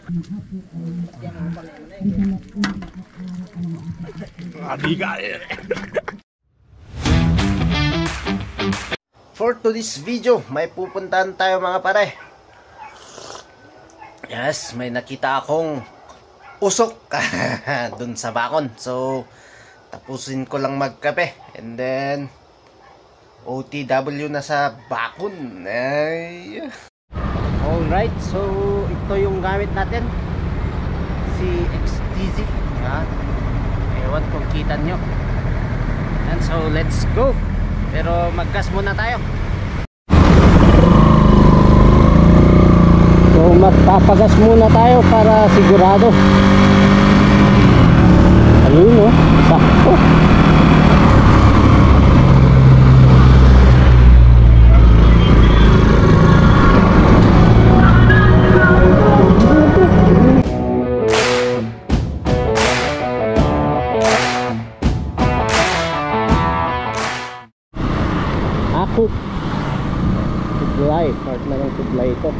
For today's video, may pupuntahan tayo mga pare. Yes, may nakita akong usok dun sa bakon. So, tapusin ko lang magkape. And then, OTW na sa bakon. Ay. Alright, so ito yung gamit natin. Si XTZ. Ewan kung kita nyo. And so, let's go. Pero mag-gas muna tayo. So magpapagas muna tayo para sigurado. Ayun o, sakto. Ako tublay, part na ng tublay ito.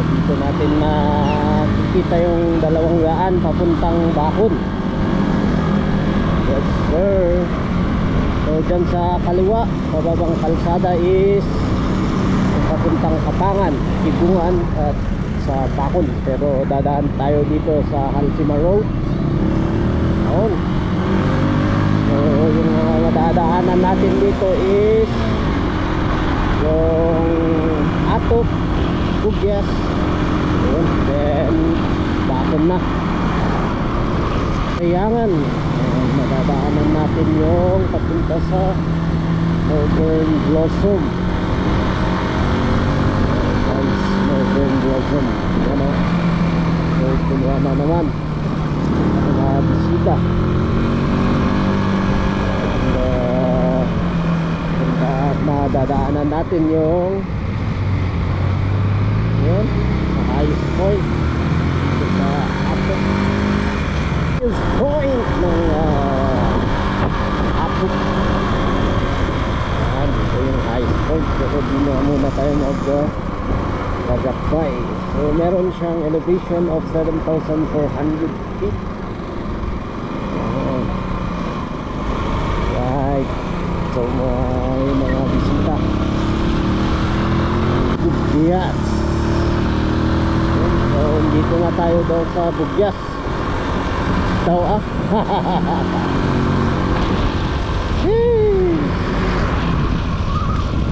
Dito natin makikita yung 200 papuntang bakon. Yes sir. So dyan sa kaliwa, pababang kalsada is papuntang Kapangan, Kibungan at sa bakon. Pero dadaan tayo dito sa Halsima Road. Ayun. So yung mga dadaanan natin dito is yung Atok, Bugyas, then bakon na. Kayangan, madadaanan natin yung papunta sa Northern Blossom. Northern Blossom, ano, so tuloy na naman mga bisita. And madadaanan natin yung yun, sa highest point sa Atok, highest point ng Atok. Ito yung highest point, pero di na muna tayo mag-gagakbay. So meron siyang elevation of 7,400 feet. Right, so may mga bisita. Bugyas. So dito nga tayo daw sa Bugyas daw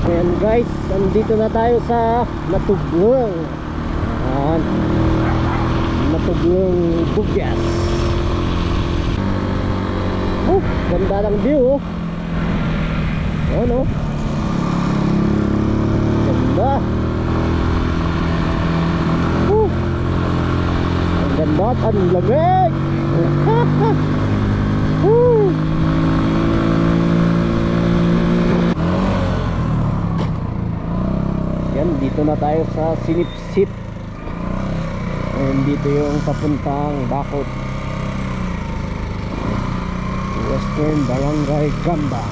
Ayan guys, nandito na tayo sa Matuglong. Matuglong Bugyas. Ganda ng view. Ano? Ganda. Ang ganda at ang lamig. Yan, dito na tayo sa Sinipsip. And dito yung papuntang Bakod, Western Barangay Gamba.